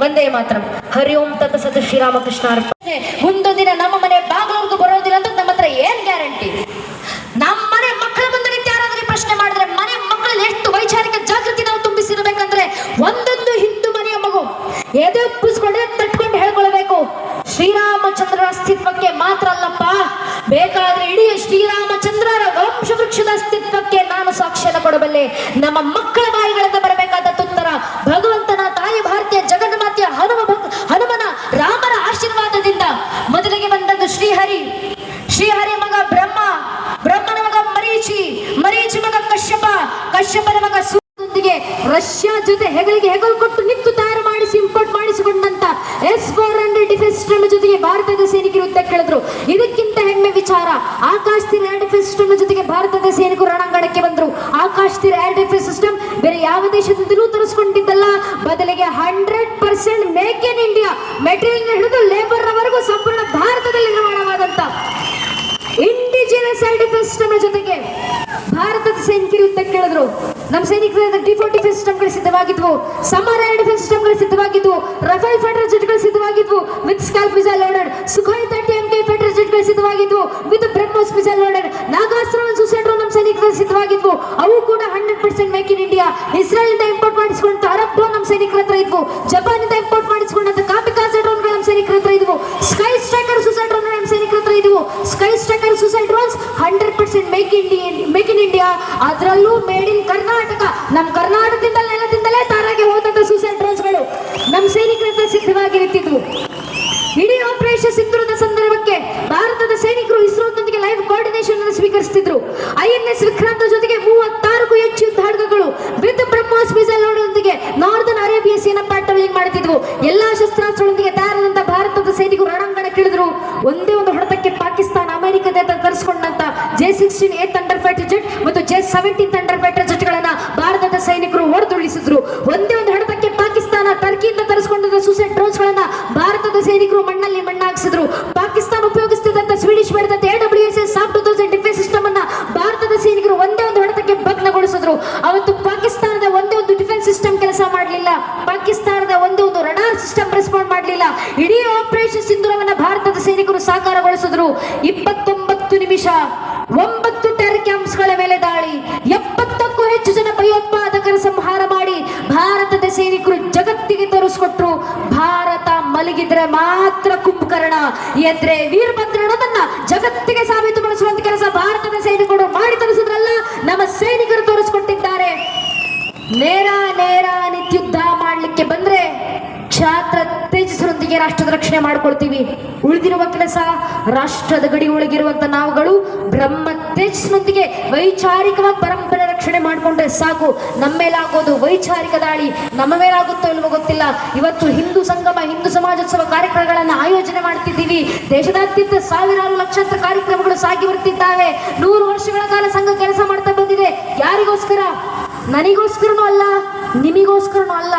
ಒಂದೇ ಮಾತ್ರ. ಹರಿ ಓಂ ತತ್ ಸತ್ ಶ್ರೀರಾಮಕೃಷ್ಣ ಅರ್ಪಣೆ. ಮುಂದೊಂದು ದಿನ ನಮ್ಮ ಮನೆ ಬಾಗಿಲವರೆಗೂ ಬರೋದಿಲ್ಲ ಅಂತ ನಮ್ಮ ಹತ್ರ ಏನ್ ಗ್ಯಾರಂಟಿ? ನಮ್ಮ ಮನೆ ಮಕ್ಕಳ ಮುಂದೆ ಯಾರಾದ್ರೂ ಪ್ರಶ್ನೆ ಮಾಡಿದ್ರೆ ಮನೆ ಮಕ್ಕಳಲ್ಲಿ ಎಷ್ಟು ವೈಚಾರಿಕ ಜಾಗೃತಿ ನಾವು ತುಂಬಿಸಿರ್ಬೇಕಂದ್ರೆ ಒಂದೊಂದು ಹಿಂದೂ ಮನೆಯ ಮಗು ಎದೆಪ್ಪಿಸ್ಕೊಂಡೆ ತಟ್ಕೊಂಡು ಹೇಳ್ಕೊಳ್ಬೇಕು, ಶ್ರೀರಾಮಚಂದ್ರರ ಅಸ್ತಿತ್ವಕ್ಕೆ ಮಾತ್ರ ಅಲ್ಲಪ್ಪ, ಬೇಕಾದ್ರೆ ಇಡೀ ಶ್ರೀರಾಮಚಂದ್ರರ ವಂಶವೃಕ್ಷದ ಅಸ್ತಿತ್ವಕ್ಕೆ ನಾನು ಸಾಕ್ಷ್ಯನ ಕೊಡಬಲ್ಲೆ. ನಮ್ಮ ಮಕ್ಕಳ ಬಾಯಿಗಳಿಂದ ಬರಬೇಕಾದ ಉತ್ತರ ಭಗವಂತನ ತಾಯಿ ಭಾರತೀಯ ಜಗನ್ಮಾತೆಯ ಹನುಮನ ರಾಮರ ಆಶೀರ್ವಾದದಿಂದ ಮೊದಲಿಗೆ ಬಂದದ್ದು ಶ್ರೀಹರಿ, ಶ್ರೀಹರಿ ಮಗ ಬ್ರಹ್ಮ, ಬ್ರಹ್ಮನ ಮಗ ಮರೀಚಿ ಮಗ ಕಶ್ಯಪನ ಮಗ ಸೂರ್ಯನೊಂದಿಗೆ ರಷ್ಯಾ ಜೊತೆ ಹೆಗಲಿಗೆ ಹೆಗಲು ಕೊಟ್ಟು ನಿಂತು ತಯಾರು ಮಾಡಿಸಿ ಇಂಪೋರ್ಟ್ ಮಾಡಿಸಿಕೊಂಡಂತ S-400 ಡಿಫೆನ್ಸ್ ಸಿಸ್ಟಮ್ ಜೊತೆಗೆ ಭಾರತದ ಸೈನಿಕರು ಯುದ್ಧಕ್ಕಿಳಿದ್ರು. ಇದಕ್ಕಿಂತ ಹೆಮ್ಮೆ ವಿಚಾರ, ಆಕಾಶ್ ತೀರ್ ಏರ್ ಡಿಫೆನ್ಸ್ ಸಿಸ್ಟಮ್ ಜೊತೆಗೆ ಭಾರತದ ಸೈನಿಕರು ರಣಾಂಗಣಕ್ಕೆ ಬಂದ್ರು. ಆಕಾಶ್ ತೀರ್ ಏರ್ ಡಿಫೆನ್ಸ್ ಸಿಸ್ಟಮ್ ಬೇರೆ ಯಾವ ದೇಶದಿಂದಲೂ ತರಿಸ್ಕೊಂಡಿದ್ದಲ್ಲ, ಬದಲಿಗೆ 100% ಮೇಕ್ ಇನ್ ಇಂಡಿಯಾ, ಮೆಟೀರಿಯಲ್ ಹಿಡಿದು ಲೇಬರ್ ರವರೆಗೂ ಸಂಪೂರ್ಣ ಭಾರತದಲ್ಲಿ ನಿರ್ಮಾಣವಾದಂತ ಇಂಡಿಜಿನಸ್ ಏರ್ ಡಿಫೆನ್ಸ್ ಸಿಸ್ಟಮ್ ಜೊತೆಗೆ ಭಾರತದ ಸೈನಿಕರು ಯುದ್ಧಕ್ಕೆ ಇಳಿದ್ರು. ನಮ್ಮ ಸೈನಿಕರು D4 ಡಿಫೆನ್ಸ್ ಸಿಸ್ಟಮ್ಗಳು ಸಿದ್ಧವಾಗಿದ್ವು, ಸಮರ್ ಏರ್ ಡಿಫೆನ್ಸ್ ಸಿಸ್ಟಮ್ಗಳು ಸಿದ್ಧವಾಗಿದ್ವು, ರಫೇಲ್ ಫೈಟರ್ ಜೆಟ್ಗಳು ಸಿದ್ಧವಾಗಿದ್ವು with SCALP missile loaded, Sukhoi 30 MK fighter ಜೆಟ್ಗಳು ಸಿದ್ಧವಾಗಿದ್ವು with BrahMos missile loaded, Nagastra suicide drone ನಮ್ಮ ಸೈನಿಕರು ಸಿದ್ಧವಾಗಿದ್ವು, ಅವು ಕೂಡ 100% ಮೇಕ್ ಇನ್ ಇಂಡಿಯಾ. ಇಸ್ರೇಲ್ ಇಂದ ಇಂಪೋರ್ಟ್ ಮಾಡಿಸಿಕೊಂಡ ಅರಬ್ ಡ್ರೋನ್ ನಮ್ಮ ಸೈನಿಕರ ಹತ್ರ ಇದ್ವು, ಜಪಾನ್ ಇಂದ ಇಂಪೋರ್ಟ್ ಮಾಡಿಸಿಕೊಂಡಂತ ಕಾಪಿಕಾಜೆ ಡ್ರೋನ್ಗಳು ನಮ್ಮ ಸೈನಿಕರ ಹತ್ರ ಇದ್ವು, ಸ್ಕೈ ಸ್ಟ್ರೈಕರ್ ಸೂಸೈಡ್ ಡ್ರೋನ್ ನಮ್ಮ ಸೈನಿಕರ ಹತ್ರ ಇದ್ವು. Sky striker suicide drones 100% make in India, ಅದರಲ್ಲೂ ಮೇಡ್ ಇನ್ ಕರ್ನಾಟಕ. ನಮ್ಮ ಕರ್ನಾಟಕದಿಂದ ನೆಲದಿಂದಲೇ ತಾರಾಗಿ ಹೋದಂತ ಸೂಸೈಡ್ ಡ್ರೋನ್ಸ್ಗಳು ನಮ್ಮ ಸೈನಿಕರ ಹತ್ರ ಸಿದ್ಧವಾಗಿ ನಿಂತಿದ್ವು. ಇಡೀ ಆಪರೇಷನ್ ಸಿಂಧೂರದ ಸಂದರ್ಭಕ್ಕೆ ಭಾರತದ ಸೈನಿಕರು ಇಸ್ರೋದೊಂದಿಗೆ ಲೈವ್ ಕೋಆರ್ಡಿನೇಷನ್ ಅನ್ನು ಸ್ವೀಕರಿಸುತ್ತಿದ್ರು. INS ವಿಕ್ರಾಂತ್ ಜೊತೆಗೆ 36ಕ್ಕೂ ಹೆಚ್ಚು ಯುದ್ಧ ಹಡಗುಗಳು ವಿತ್ ಬ್ರಹ್ಮೋಸ್ ಮಿಸೈಲ್ ಲೋಡ್ನೊಂದಿಗೆ ನಾರ್ದನ್ ಅರೇಬಿಯಾ ಸೇನಾ ಪ್ಯಾಟ್ರೋಲಿಂಗ್ ಮಾಡುತ್ತಿದ್ವು. ಎಲ್ಲಾ ಶಸ್ತ್ರಾಸ್ತ್ರಗಳೊಂದಿಗೆ ತಯಾರಾದಂತಹ ಭಾರತದ ಸೈನಿಕರು ರಣಾಂಗಣಕ್ಕಿಳಿದ್ರು. ಒಂದೇ ಒಂದು ಹೊಡೆತಕ್ಕೆ ಪಾಕಿಸ್ತಾನ ಅಮೆರಿಕದಿಂದ ತರಿಸಿಕೊಂಡಂತ J-16A ಥಂಡರ್ ಫೈಟರ್ ಜೆಟ್ ಮತ್ತು J-17 ಥಂಡರ್ ಫೈಟರ್ ಜೆಟ್ಗಳನ್ನ ಭಾರತದ ಸೈನಿಕರು ಹೊಡೆದುರುಳಿಸಿದ್ರು. ಒಂದೇ ಒಂದು ಹೊಡೆತಕ್ಕೆ ಪಾಕಿಸ್ತಾನ ಟರ್ಕಿಯಿಂದ ತರಿಸಿಕೊಂಡ ಸೂಸೈಡ್ ಡ್ರೋನ್ಸ್ ಗಳನ್ನ ಭಾರತದ ಸೈನಿಕರು ಮಣ್ಣಲ್ಲಿ ಮಣ್ಣಾಗಿಸಿದ್ರು. ಪಾಕಿಸ್ತಾನ ಉಪಯೋಗಿಸುತ್ತಿದ್ದಂತ ಸ್ವೀಡಿಶ್ ಮಾಡಿದ AWSS SAP 2000 ಡಿಫೆನ್ಸ್ ಸಿಸ್ಟಮ್ ಅನ್ನ ಭಾರತದ ಸೈನಿಕರು ಒಂದೇ ಒಂದು ಹೊಡೆತಕ್ಕೆ ಭಗ್ನಗೊಳಿಸಿದ್ರು. ಅವತ್ತು ಪಾಕಿಸ್ತಾನದ ಒಂದೇ ಒಂದು ಡಿಫೆನ್ಸ್ ಸಿಸ್ಟಮ್ ಕೆಲಸ ಮಾಡಲಿಲ್ಲ, ಪಾಕಿಸ್ತಾನದ ಒಂದೇ ಒಂದು ರಡಾರ್ ಸಿಸ್ಟಮ್ ರೆಸ್ಪಾಂಡ್ ಮಾಡಲಿಲ್ಲ. ಇಡೀ ಆಪರೇಷನ್ ಸಿಂಧೂರವನ್ನ ಭಾರತದ ಸೈನಿಕರು ಸಾಕಾರಗೊಳಿಸಿದ್ರು. 29 ನಿಮಿಷ 9 ಟೆರ್ ಕ್ಯಾಂಪ್ಸ್ಗಳ ಮೇಲೆ ದಾಳಿ, 70ಕ್ಕೂ ಹೆಚ್ಚು ಜನ ಭಯೋತ್ಪಾದಕರ ಸಂಹಾರ ಮಾಡಿ ಭಾರತದ ಸೈನಿಕರು ಜಗತ್ತಿಗೆ ತೋರಿಸ್ಕೊಟ್ರು. ಭಾರತ ಮಲಗಿದ್ರೆ ಮಾತ್ರ ಕುಂಭಕರ್ಣ, ಎದ್ರೆ ವೀರಭದ್ರ ಅನ್ನೋದನ್ನ ಜಗತ್ತಿಗೆ ಸಾಬೀತುಪಡಿಸುವಂತ ಕೆಲಸ ಭಾರತದ ಸೈನಿಕರು ಮಾಡಿ ತೋರಿಸಿದ್ರಲ್ಲ, ನಮ್ಮ ಸೈನಿಕರು ತೋರಿಸ್ಕೊಟ್ಟಿದ್ದಾರೆ. ನೇರ ನಿತ್ಯುದ್ಧ ಮಾಡ್ಲಿಕ್ಕೆ ಬಂದ್ರೆ ಕ್ಷಾತ್ರ ತೇಜಸ್ಸರೊಂದಿಗೆ ರಾಷ್ಟ್ರದ ರಕ್ಷಣೆ ಮಾಡ್ಕೊಳ್ತೀವಿ. ಉಳಿದಿರುವ ಕೆಲಸ ರಾಷ್ಟ್ರದ ಗಡಿ ಒಳಗಿರುವಂತ ನಾವುಗಳು ಬ್ರಹ್ಮ ತೇಜಸ್ಸಿನೊಂದಿಗೆ ವೈಚಾರಿಕವಾಗಿ ಪರಂಪರೆ ರಕ್ಷಣೆ ಮಾಡ್ಕೊಂಡ್ರೆ ಸಾಕು. ನಮ್ಮ ಮೇಲಾಗೋದು ವೈಚಾರಿಕ ದಾಳಿ, ನಮ್ಮ ಮೇಲಾಗುತ್ತೋ ಇಲ್ವೋ ಗೊತ್ತಿಲ್ಲ. ಇವತ್ತು ಹಿಂದೂ ಸಂಗಮ, ಹಿಂದೂ ಸಮಾಜೋತ್ಸವ ಕಾರ್ಯಕ್ರಮಗಳನ್ನ ಆಯೋಜನೆ ಮಾಡ್ತಿದ್ದೀವಿ. ದೇಶದಾದ್ಯಂತ ಸಾವಿರಾರು ಲಕ್ಷಾಂತರ ಕಾರ್ಯಕ್ರಮಗಳು ಸಾಗಿ ಬರ್ತಿದ್ದಾವೆ. 100 ವರ್ಷಗಳ ಕಾಲ ಸಂಘ ಕೆಲಸ ಮಾಡ್ತಾ ಬಂದಿದೆ. ಯಾರಿಗೋಸ್ಕರ? ನನಗೋಸ್ಕರನೂ ಅಲ್ಲ, ನಿಮಗೋಸ್ಕರನೂ ಅಲ್ಲ.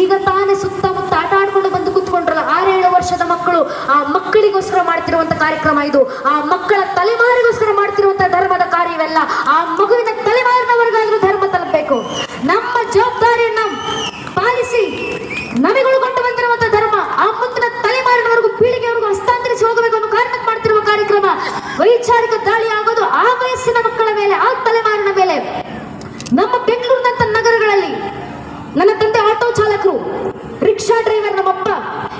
ಈಗ ತಾನೇ ಸುತ್ತಮುತ್ತ ಆಟ ಆಡ್ಕೊಂಡು ಬಂದು ಕೂತ್ಕೊಂಡ್ರಲ್ಲ 6-7 ವರ್ಷದ ಮಕ್ಕಳು, ಆ ಮಕ್ಕಳಿಗೋಸ್ಕರ ಮಾಡ್ತಿರುವಂತ ಕಾರ್ಯಕ್ರಮ ಇದು. ಆ ಮಕ್ಕಳ ತಲೆಮಾರಿಗೋಸ್ಕರ ಮಾಡ್ತಿರುವಂತ ಧರ್ಮದ ಕಾರ್ಯವೆಲ್ಲ. ಆ ಮಗುವಿನ ತಲೆಮಾರಿನವರೆಗಾದ್ರೂ ಧರ್ಮ ತಲುಪಬೇಕು. ನಮ್ಮ ಜವಾಬ್ದಾರಿಯನ್ನ ಪಾಲಿಸಿ ನಮಿಗೊಳಗೊಂಡು ಬಂದಿರುವಂತ ಧರ್ಮ ಆ ಮುಂದಿನ ತಲೆಮಾರಿನವರೆಗೂ ಪೀಳಿಗೆವರೆಗೂ ಹಸ್ತಾಂತರಿಸಿ ಹೋಗಬೇಕು ಅನ್ನೋ ಕಾರಣಕ್ಕೆ ಮಾಡ್ತಿರುವ ಕಾರ್ಯಕ್ರಮ. ವೈಚಾರಿಕ ದಾಳಿ ಆಗೋದು ಆ ವಯಸ್ಸಿನ ಮಕ್ಕಳ ಮೇಲೆ, ಆ ತಲೆಮಾರಿನ ಮೇಲೆ. ನಮ್ಮ ಬೆಂಗಳೂರಿನಂತ ನಗರಗಳಲ್ಲಿ ನನ್ನ ತಂದೆ ಆಟೋ ಚಾಲಕರು, ರಿಕ್ಷಾ ಡ್ರೈವರ್. ನಮ್ಮಪ್ಪ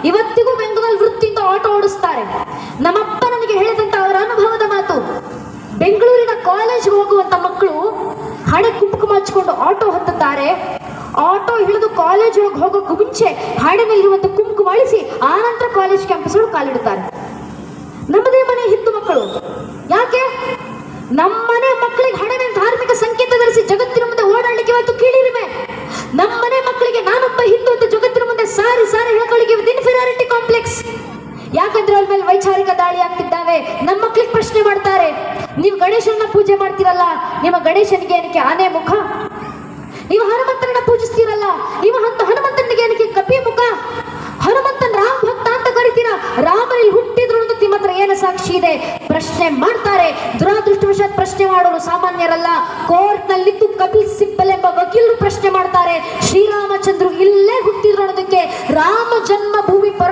ಇವತ್ತಿಗೂ ಬೆಂಗಳೂರಲ್ಲಿ ವೃತ್ತಿಯಿಂದ ಆಟೋ ಓಡಿಸ್ತಾರೆ. ನಮ್ಮಪ್ಪ ನನಗೆ ಹೇಳಿದಂತ ಅವರ ಅನುಭವದ ಮಾತು, ಬೆಂಗಳೂರಿನ ಕಾಲೇಜ್ಗೆ ಹೋಗುವಂತ ಮಕ್ಕಳು ಹಣೆ ಕುಂಕುಮ ಹಚ್ಕೊಂಡು ಆಟೋ ಹತ್ತುತ್ತಾರೆ. ಆಟೋ ಹಿಡಿದು ಕಾಲೇಜ್ ಒಳಗೆ ಹೋಗೋಕ್ಕೂ ಮುಂಚೆ ಹಾಡಿನಲ್ಲಿರುವಂತ ಕುಂಕುಮ ಅಳಿಸಿ ಆನಂತರ ಕಾಲೇಜ್ ಕ್ಯಾಂಪಸ್ ಒಳಗೆ ಕಾಲಿಡುತ್ತಾರೆ. ನಮ್ಮದೇ ಮನೆ ಹಿಂದೂ ಮಕ್ಕಳು. ಯಾಕೆ? ನಮ್ಮನೆ ಮಕ್ಕಳಿಗೆ ಹಣೆ ಮೇಲೆ ಧಾರ್ಮಿಕ ಸಂಕೇತ ಧರಿಸಿ ಜಗತ್ತಿನ ಮುಂದೆ ಓಡಾಡಲಿಕ್ಕೆ ಇವತ್ತು ಕೀಳಿರಿಮೆ. ನಮ್ಮನೆ ಮಕ್ಕಳಿಗೆ ನಾನೊಬ್ಬ ಹಿಂದೂ ಅಂತ ಜಗತ್ತಿನ ಮುಂದೆ ಸಾರಿ ಹೇಳ್ಕೊಳ್ಳಿಕ್ಕೆ ಇನ್ಫೀರಿಯಾರಿಟಿ ಕಾಂಪ್ಲೆಕ್ಸ್. ಯಾಕಂದ್ರೆ ಅವ್ರ ಮೇಲೆ ವೈಚಾರಿಕ ದಾಳಿ ಆಗ್ತಿದ್ದಾವೆ. ನಮ್ಮ ಮಕ್ಕಳಿಗೆ ಪ್ರಶ್ನೆ ಮಾಡ್ತಾರೆ, ನೀವು ಗಣೇಶನ ಪೂಜೆ ಮಾಡ್ತೀರಲ್ಲ, ನಿಮ್ಮ ಗಣೇಶನಿಗೆ ಏನಕ್ಕೆ ಆನೆ ಮುಖ? ನೀವು ಹನುಮಂತನನ್ನ ಪೂಜಿಸ್ತೀರಲ್ಲ, ನೀವು ಹನುಮಂತನಿಗೆ ಏನಕ್ಕೆ ಕಪಿ ಮುಖ? ಹನುಮಂತನ್ ರಾಮ ಭಕ್ತ ಅಂತ ಕರಿತೀರಾ, ರಾಮನಲ್ಲಿ ಹುಟ್ಟಿದ್ರು ಅಂತ ನಿಮ್ಮ ಹತ್ರ ಏನು ಸಾಕ್ಷಿ ಇದೆ? ಪ್ರಶ್ನೆ ಮಾಡ್ತಾರೆ. ದುರಾದೃಷ್ಟವಶಾತ್ ಪ್ರಶ್ನೆ ಮಾಡೋರು ಸಾಮಾನ್ಯರಲ್ಲ. ಕೋರ್ಟ್ ನಲ್ಲಿದ್ದು ಕಪಿಲ್ ಸಿಬ್ಬಲ್ ಎಂಬ ವಕೀಲರು ಪ್ರಶ್ನೆ ಮಾಡ್ತಾರೆ. ಶ್ರೀರಾಮ